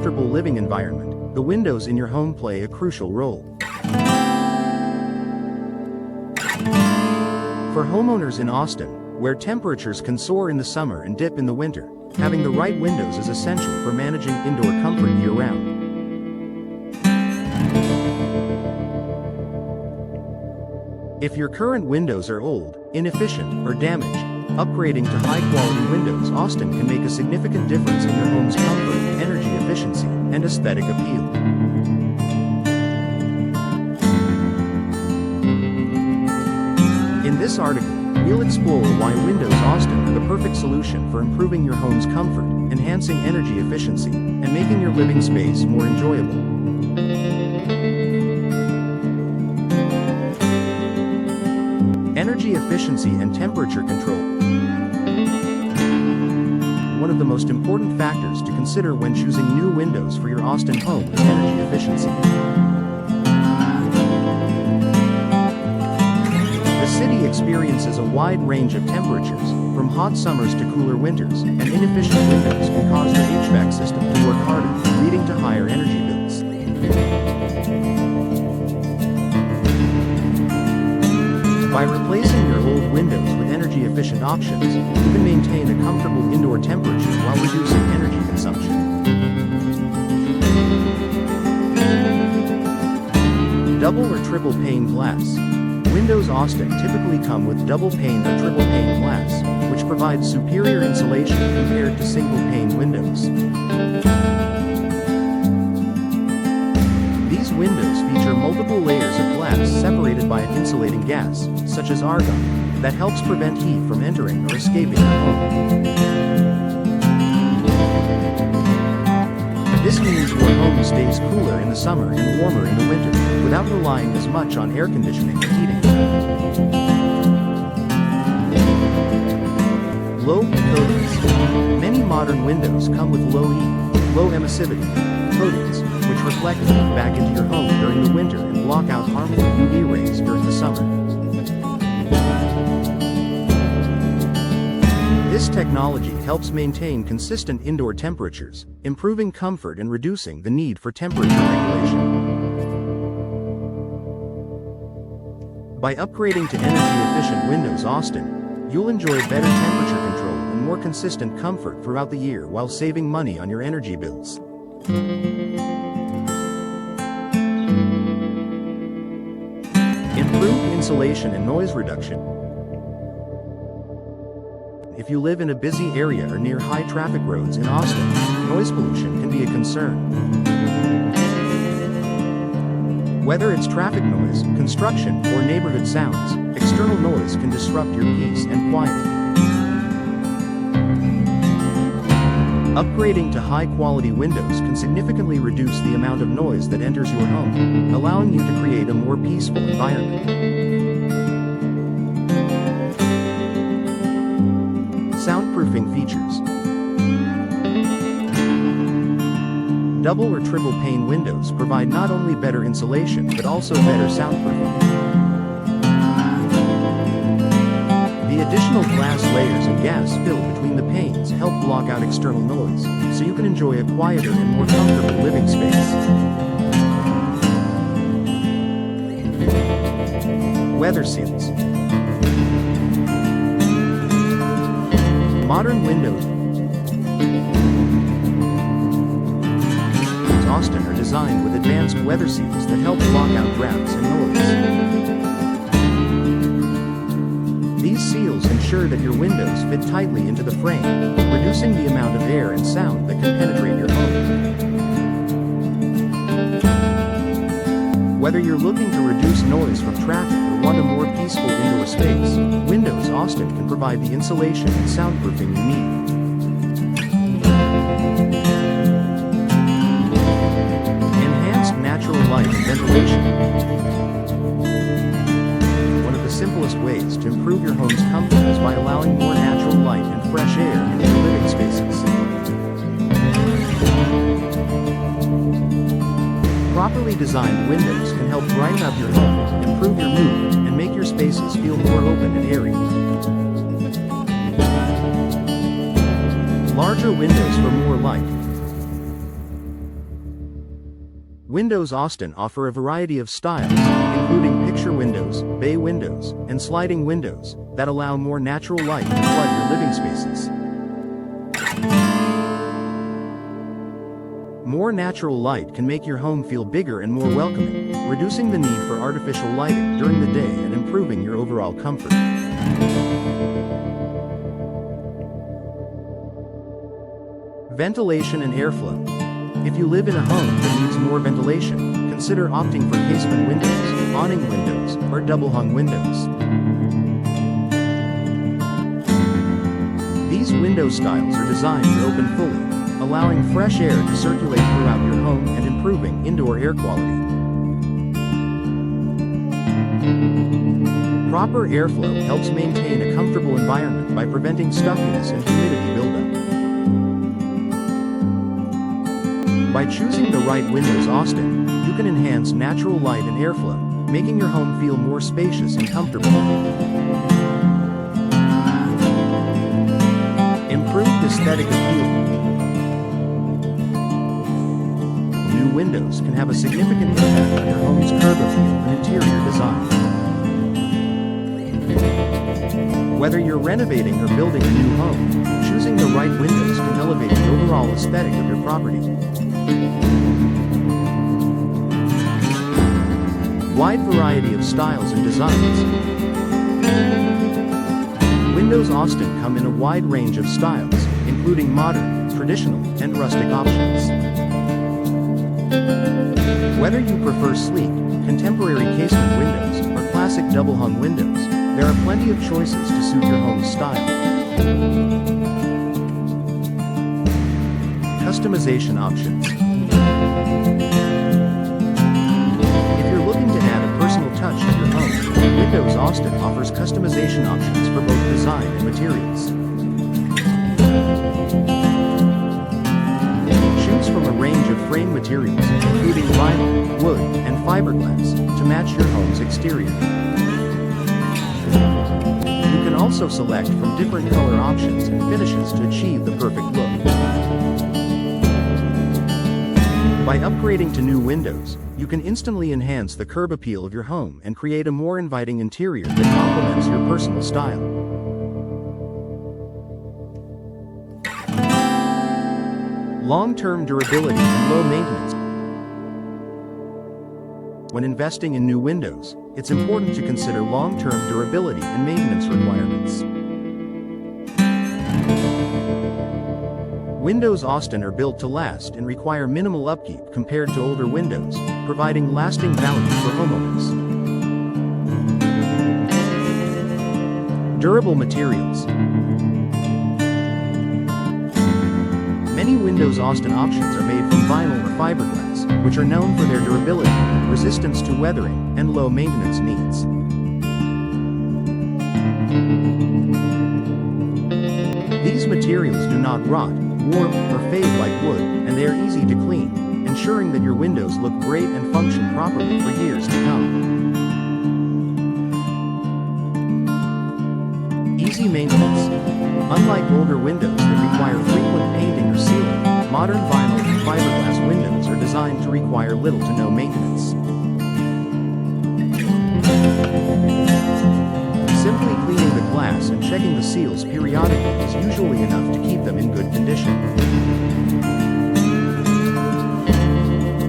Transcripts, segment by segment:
comfortable living environment, the windows in your home play a crucial role. For homeowners in Austin, where temperatures can soar in the summer and dip in the winter, having the right windows is essential for managing indoor comfort year-round. If your current windows are old, inefficient, or damaged, upgrading to high-quality windows Austin can make a significant difference in your home's comfort, energy efficiency, and aesthetic appeal. In this article, we'll explore why Windows Austin are the perfect solution for improving your home's comfort, enhancing energy efficiency, and making your living space more enjoyable. Energy efficiency and temperature control. One of the most important factors to consider when choosing new windows for your Austin home is energy efficiency. The city experiences a wide range of temperatures, from hot summers to cooler winters, and inefficient windows can cause your HVAC system to work harder, leading to higher energy bills. By replacing your old windows with energy-efficient options, you can maintain a comfortable indoor temperature while reducing energy consumption. Double or triple pane glass. Windows Austin typically come with double pane or triple pane glass, which provides superior insulation compared to single pane windows. These windows feature multiple layers of glass separated by an insulating gas, such as argon, that helps prevent heat from entering or escaping your home. This means your home stays cooler in the summer and warmer in the winter, without relying as much on air conditioning and heating. Low heat coatings. Many modern windows come with low heat, low emissivity coatings, which reflect heat back into your home during the winter and block out harmful UV rays during the summer. This technology helps maintain consistent indoor temperatures, improving comfort and reducing the need for temperature regulation. By upgrading to energy-efficient Windows Austin, you'll enjoy better temperature control and more consistent comfort throughout the year while saving money on your energy bills. Improved insulation and noise reduction. If you live in a busy area or near high-traffic roads in Austin, noise pollution can be a concern. Whether it's traffic noise, construction, or neighborhood sounds, external noise can disrupt your peace and quiet. Upgrading to high-quality windows can significantly reduce the amount of noise that enters your home, allowing you to create a more peaceful environment. Soundproofing features. Double or triple pane windows provide not only better insulation but also better soundproofing. The additional glass layers of gas filled between the panes help block out external noise, so you can enjoy a quieter and more comfortable living space. Weather seals. Modern windows Austin are designed with advanced weather seals that help block out drafts and noise. These seals ensure that your windows fit tightly into the frame, reducing the amount of air and sound that can penetrate your home. Whether you're looking to reduce noise from traffic or want a more peaceful indoor space, Windows Austin can provide the insulation and soundproofing you need. Enhanced natural light and ventilation. One of the simplest ways to improve your home's comfort is by allowing more natural light and fresh air into your living spaces. Properly designed windows can help brighten up your home, improve your mood, and make your spaces feel more open and airy. Larger windows for more light. Windows Austin offer a variety of styles, including picture windows, bay windows, and sliding windows, that allow more natural light to flood your living spaces. More natural light can make your home feel bigger and more welcoming, reducing the need for artificial lighting during the day and improving your overall comfort. Ventilation and airflow. If you live in a home that needs more ventilation, consider opting for casement windows, awning windows, or double-hung windows. These window styles are designed to open fully, allowing fresh air to circulate throughout your home and improving indoor air quality. Proper airflow helps maintain a comfortable environment by preventing stuffiness and humidity buildup. By choosing the right Windows Austin, you can enhance natural light and airflow, making your home feel more spacious and comfortable. Improved aesthetic appeal. New windows can have a significant impact on your home's curb appeal and interior design. Whether you're renovating or building a new home, choosing the right windows can elevate the overall aesthetic of your property. Wide variety of styles and designs. Windows Austin come in a wide range of styles, including modern, traditional, and rustic options. Whether you prefer sleek, contemporary casement windows, or classic double-hung windows, there are plenty of choices to suit your home's style. Customization options. If you're looking to add a personal touch to your home, Windows Austin offers customization options for both design and materials. Choose from a range of frame materials, including vinyl, wood, and fiberglass, to match your home's exterior. You can also select from different color options and finishes to achieve the perfect look. By upgrading to new windows, you can instantly enhance the curb appeal of your home and create a more inviting interior that complements your personal style. Long-term durability and low maintenance. When investing in new windows, it's important to consider long-term durability and maintenance requirements. Windows Austin are built to last and require minimal upkeep compared to older windows, providing lasting value for homeowners. Durable materials. Many Windows Austin options are made from vinyl or fiberglass, which are known for their durability, resistance to weathering, and low maintenance needs. These materials do not rot, warp, or fade like wood, and they are easy to clean, ensuring that your windows look great and function properly for years to come. Easy maintenance. Unlike older windows that require frequent painting or sealing, modern vinyl and fiberglass windows are designed to require little to no maintenance. Simply cleaning the glass and checking the seals periodically is usually enough to keep them in good condition.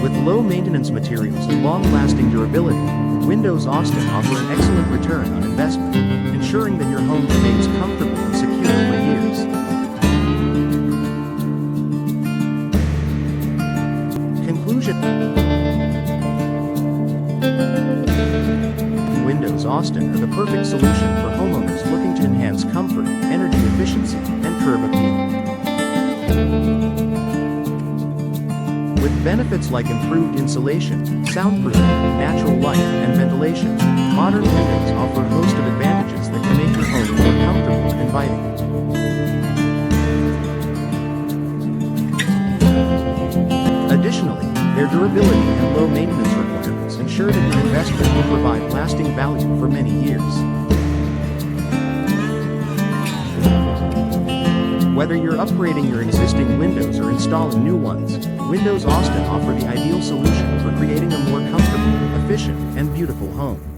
With low-maintenance materials and long-lasting durability, Windows Austin offer an excellent return on investment, ensuring that your home remains comfortable and secure for years. Conclusion. Windows Austin are the perfect solution for homeowners looking to enhance comfort, energy efficiency, and curb appeal. With benefits like improved insulation, soundproofing, natural light, and ventilation, modern windows offer a host of advantages that can make your home more comfortable and inviting. Additionally, their durability and low maintenance requirements ensure that your investment will provide lasting value for many years. Whether you're upgrading your existing windows or installing new ones, Windows Austin offer the ideal solution for creating a more comfortable, efficient, and beautiful home.